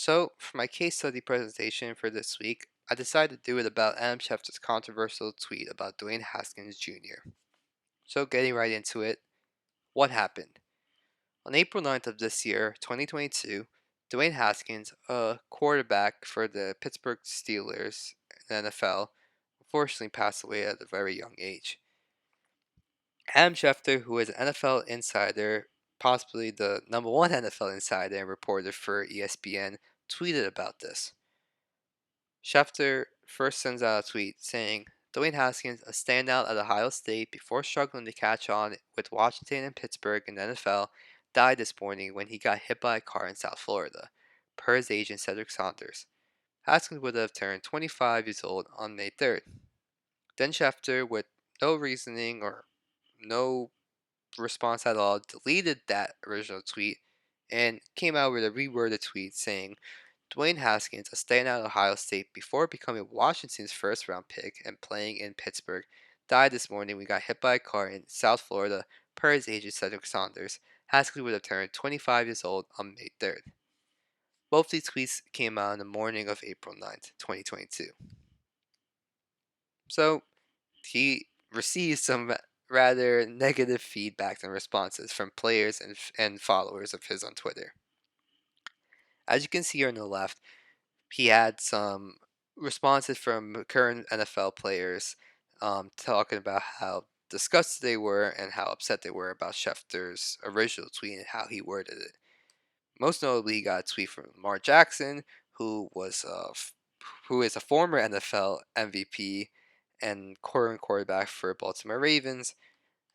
So, for my case study presentation for this week, I decided to do it about Adam Schefter's controversial tweet about Dwayne Haskins Jr. So, getting right into it, what happened? On April 9th of this year, 2022, Dwayne Haskins, a quarterback for the Pittsburgh Steelers in the NFL, unfortunately passed away at a very young age. Adam Schefter, who is an NFL insider, possibly the number one NFL insider and reporter for ESPN, tweeted about this. Schefter first sends out a tweet saying, Dwayne Haskins, a standout at Ohio State before struggling to catch on with Washington and Pittsburgh in the NFL, died this morning when he got hit by a car in South Florida, per his agent Cedric Saunders. Haskins would have turned 25 years old on May 3rd. Then Schefter, with no reasoning or no response at all, deleted that original tweet and came out with a reworded tweet saying, Dwayne Haskins, a standout at Ohio State before becoming Washington's first round pick and playing in Pittsburgh, died this morning when he got hit by a car in South Florida, per his agent Cedric Saunders. Haskins would have turned 25 years old on May 3rd. Both these tweets came out in the morning of April 9th, 2022. So, he received some rather negative feedback and responses from players and followers of his on Twitter. As you can see here on the left, he had some responses from current NFL players talking about how disgusted they were and how upset they were about Schefter's original tweet and how he worded it. Most notably, he got a tweet from Lamar Jackson, who who is a former NFL MVP and current quarterback for Baltimore Ravens.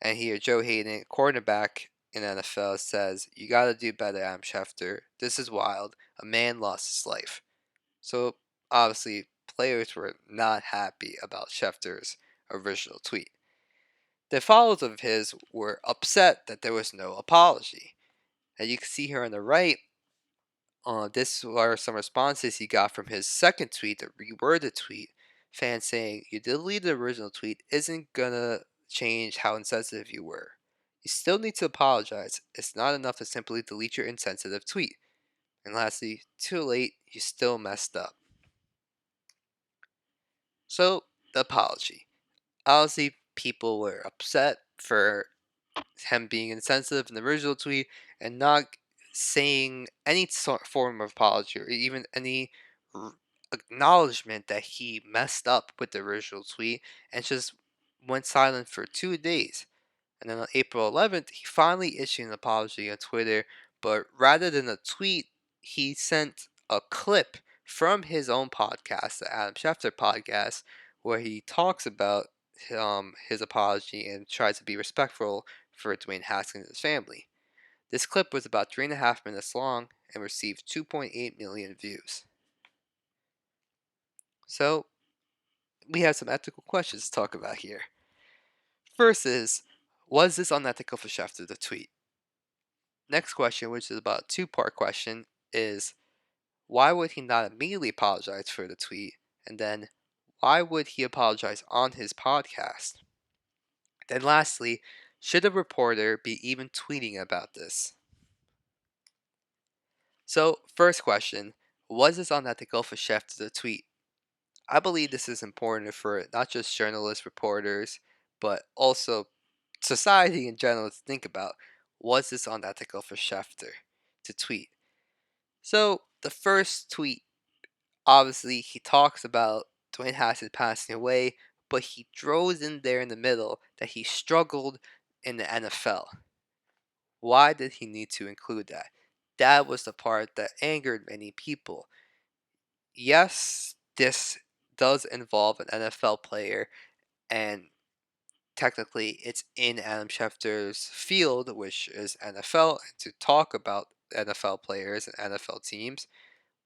And here, Joe Hayden, cornerback in the NFL, says, "You got to do better, Adam Schefter. This is wild. A man lost his life." So obviously, players were not happy about Schefter's original tweet. The followers of his were upset that there was no apology. As you can see here on the right, this are some responses he got from his second tweet, the reworded tweet. Fans saying, "You deleted the original tweet isn't gonna change how insensitive you were. You still need to apologize. It's not enough to simply delete your insensitive tweet." And lastly, "Too late, you still messed up." So, the apology. Obviously, people were upset for him being insensitive in the original tweet and not saying any sort form of apology or even any r- acknowledgement that he messed up with the original tweet and just went silent for 2 days. And then on April 11th, he finally issued an apology on Twitter, but rather than a tweet, he sent a clip from his own podcast, the Adam Schefter podcast, where he talks about his apology and tries to be respectful for Dwayne Haskins and his family. This clip was about 3.5 minutes long and received 2.8 million views. So, we have some ethical questions to talk about here. First is, was this unethical for Schefter to tweet? Next question, which is about a two-part question, is why would he not immediately apologize for the tweet? And then why would he apologize on his podcast? Then lastly, should a reporter be even tweeting about this? So, first question, was this unethical for Chef to tweet? I believe this is important for not just journalists, reporters, but also society in general to think about. Was this unethical for Schefter to tweet? So, the first tweet, obviously, he talks about Dwayne Haskins passing away, but he throws in there in the middle that he struggled in the NFL. Why did he need to include that? That was the part that angered many people. Yes, this does involve an NFL player, and technically it's in Adam Schefter's field, which is NFL, and to talk about NFL players and NFL teams.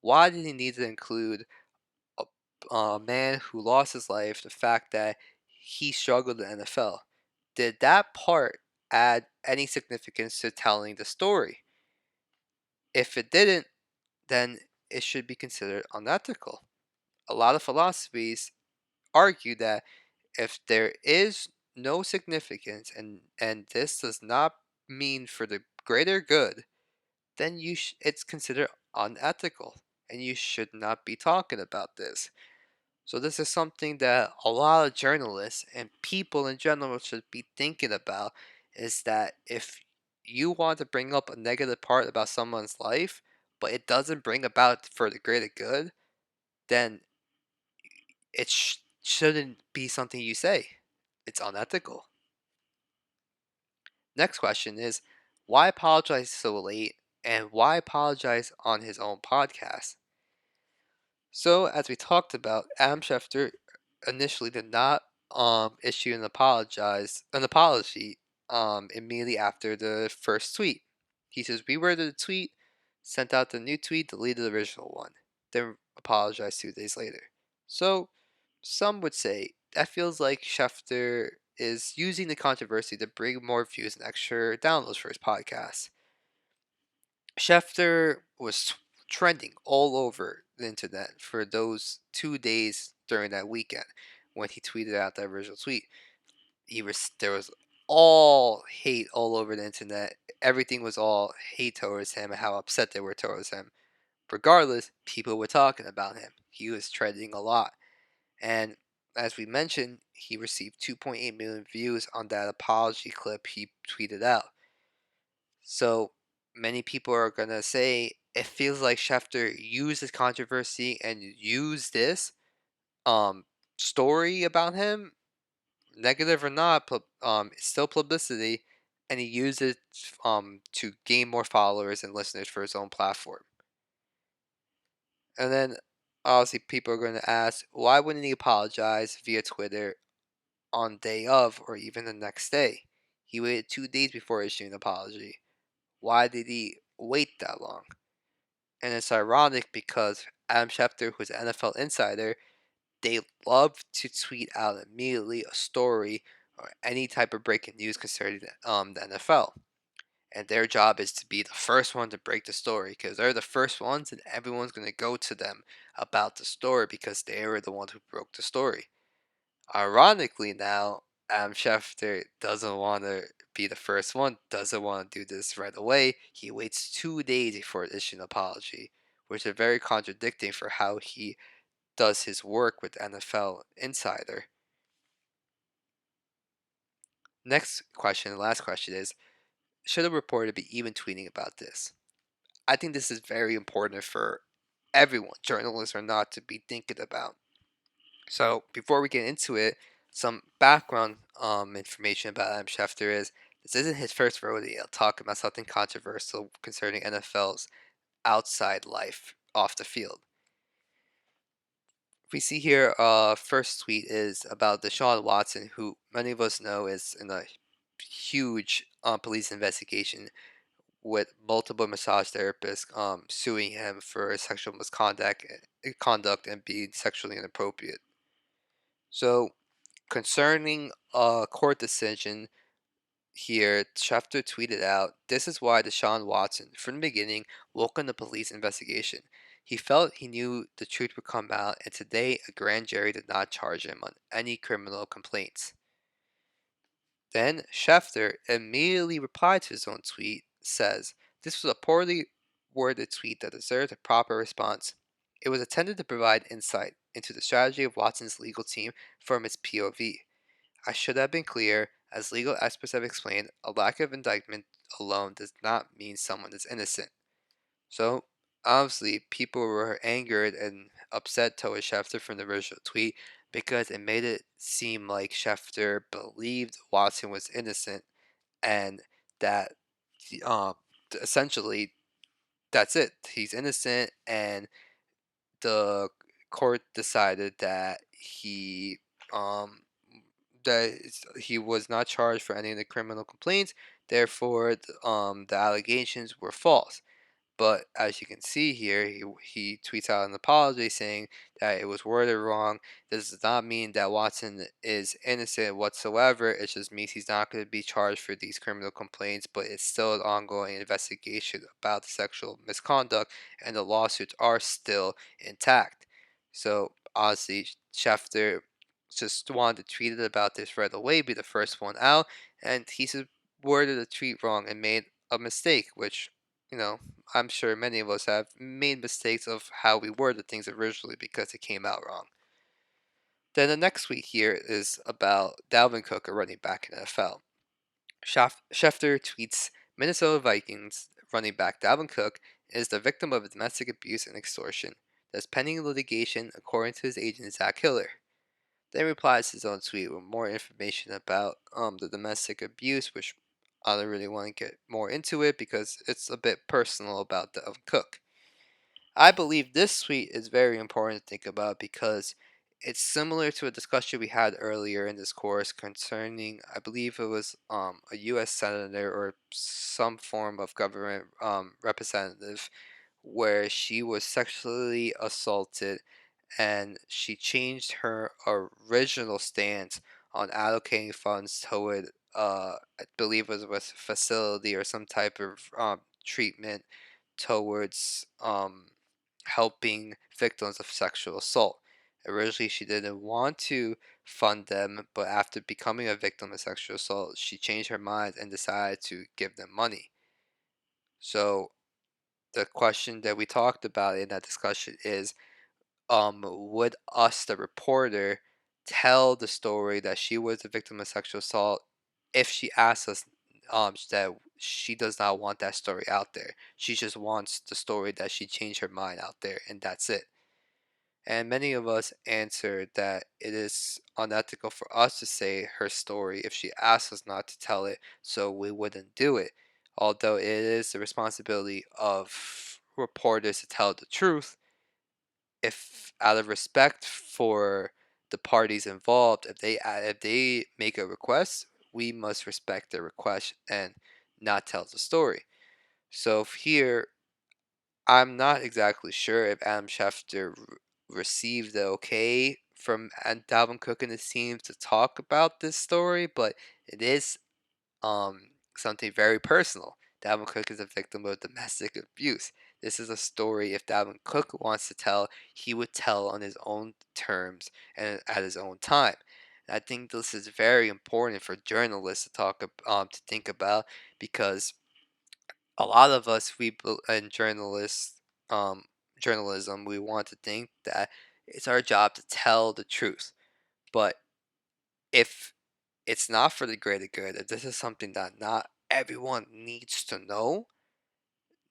Why did he need to include a, a man who lost his life, the fact that he struggled in the NFL? Did that part add any significance to telling the story? If it didn't, then it should be considered unethical. A lot of philosophies argue that if there is no significance and this does not mean for the greater good, then it's considered unethical. and you should not be talking about this. So this is something that a lot of journalists and people in general should be thinking about, is that if you want to bring up a negative part about someone's life, but it doesn't bring about for the greater good, then it shouldn't be something you say. It's unethical. Next question is, why apologize so late, and why apologize on his own podcast? So, as we talked about, Adam Schefter initially did not issue an apology immediately after the first tweet. He says reworded the tweet, sent out the new tweet, deleted the original one, then apologized 2 days later. So, some would say that feels like Schefter is using the controversy to bring more views and extra downloads for his podcast. Schefter was trending all over the internet for those 2 days during that weekend when he tweeted out that original tweet. There was all hate all over the internet. Everything was all hate towards him and how upset they were towards him. Regardless, people were talking about him. He was trending a lot. And as we mentioned, he received 2.8 million views on that apology clip he tweeted out. So many people are gonna say it feels like Schefter used this controversy and used this um story about him, negative or not, it's still publicity, and he used it to gain more followers and listeners for his own platform. And then obviously people are going to ask, why wouldn't he apologize via Twitter on day of or even the next day? He waited 2 days before issuing an apology. Why did he wait that long? And it's ironic because Adam Schefter, who's an NFL insider, they love to tweet out immediately a story or any type of breaking news concerning the NFL. And their job is to be the first one to break the story because they're the first ones and everyone's going to go to them about the story because they were the ones who broke the story. Ironically, now Adam Schefter doesn't want to be the first one, doesn't want to do this right away. He waits 2 days before issuing an apology, which is very contradicting for how he does his work with NFL Insider. Next question, the last question is, should a reporter be even tweeting about this? I think this is very important for everyone, journalists or not, to be thinking about. So before we get into it, some background information about Adam Schefter is this isn't his first rodeo talking about something controversial concerning NFL's outside life off the field. We see here, first tweet is about Deshaun Watson, who many of us know is in a huge police investigation with multiple massage therapists suing him for sexual misconduct conduct and being sexually inappropriate. So concerning a court decision here, Schefter tweeted out, "This is why Deshaun Watson, from the beginning, welcomed the police investigation. He felt he knew the truth would come out, and today a grand jury did not charge him on any criminal complaints." Then Schefter immediately replied to his own tweet, says, "This was a poorly worded tweet that deserved a proper response. It was intended to provide insight into the strategy of Watson's legal team from its POV. I should have been clear, as legal experts have explained, a lack of indictment alone does not mean someone is innocent." So, obviously, people were angered and upset towards Schefter from the original tweet because it made it seem like Schefter believed Watson was innocent and that um, essentially that's it. He's innocent, and the court decided um, that he was not charged for any of the criminal complaints. Therefore, the allegations were false. But as you can see here, he tweets out an apology saying that it was worded wrong. This does not mean that Watson is innocent whatsoever. It just means he's not going to be charged for these criminal complaints, but it's still an ongoing investigation about the sexual misconduct, and the lawsuits are still intact. So honestly, Schefter just wanted to tweet it about this right away, be the first one out, and he just worded the tweet wrong and made a mistake, which you know, I'm sure many of us have made mistakes of how we worded things originally because it came out wrong. Then the next tweet here is about Dalvin Cook, a running back in the NFL. Schefter tweets Minnesota Vikings running back Dalvin Cook is the victim of domestic abuse and extortion. There's pending litigation according to his agent Zach Hiller. Then replies his own tweet with more information about the domestic abuse, which I don't really want to get more into it because it's a bit personal about Dalvin Cook. I believe this tweet is very important to think about because it's similar to a discussion we had earlier in this course concerning, I believe it was a U.S. senator or some form of government representative, where she was sexually assaulted and she changed her original stance on allocating funds toward, I believe it was a facility or some type of treatment towards helping victims of sexual assault. Originally, she didn't want to fund them, but after becoming a victim of sexual assault, she changed her mind and decided to give them money. So, the question that we talked about in that discussion is would us, the reporter, tell the story that she was a victim of sexual assault if she asked us that she does not want that story out there? She just wants the story that she changed her mind out there, and that's it. And many of us answered that it is unethical for us to say her story if she asks us not to tell it, so we wouldn't do it. Although it is the responsibility of reporters to tell the truth, if out of respect for the parties involved, if they make a request, we must respect their request and not tell the story. So here, I'm not exactly sure if Adam Schefter received the okay from Dalvin Cook and his team to talk about this story, but it is something very personal. Dalvin Cook is a victim of domestic abuse. This is a story if Dalvin Cook wants to tell, he would tell on his own terms and at his own time. And I think this is very important for journalists to to think about because a lot of us in um journalism we want to think that it's our job to tell the truth. But if it's not for the greater good, if this is something that not everyone needs to know,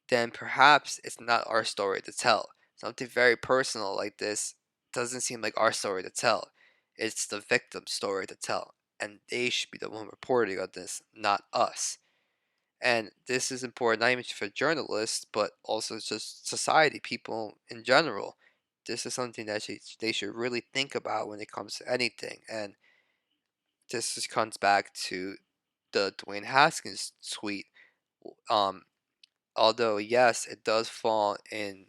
then perhaps it's not our story to tell. Something very personal like this doesn't seem like our story to tell. It's the victim's story to tell, and they should be the one reporting on this, not us. And this is important not even for journalists, but also just society, people in general. This is something that they should really think about when it comes to anything. And this just comes back to the Dwayne Haskins tweet. Um, Although, yes, it does fall in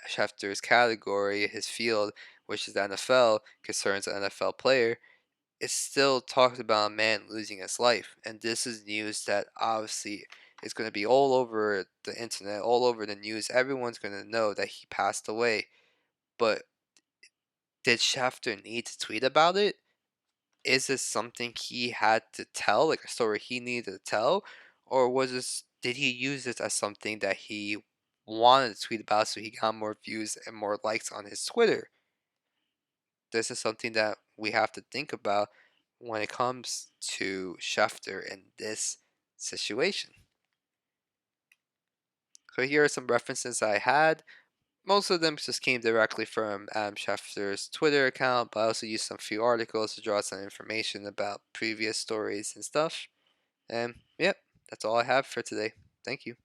Schefter's category, his field, which is the NFL, concerns an NFL player, it still talks about a man losing his life. And this is news that obviously is going to be all over the internet, all over the news. Everyone's going to know that he passed away. But did Schefter need to tweet about it? Is this something he had to tell, like a story he needed to tell? Or did he use this as something that he wanted to tweet about so he got more views and more likes on his Twitter? This is something that we have to think about when it comes to Schefter in this situation. So here are some references I had. Most of them just came directly from Adam Schefter's Twitter account, but I also used some few articles to draw some information about previous stories and stuff. And yep, that's all I have for today. Thank you.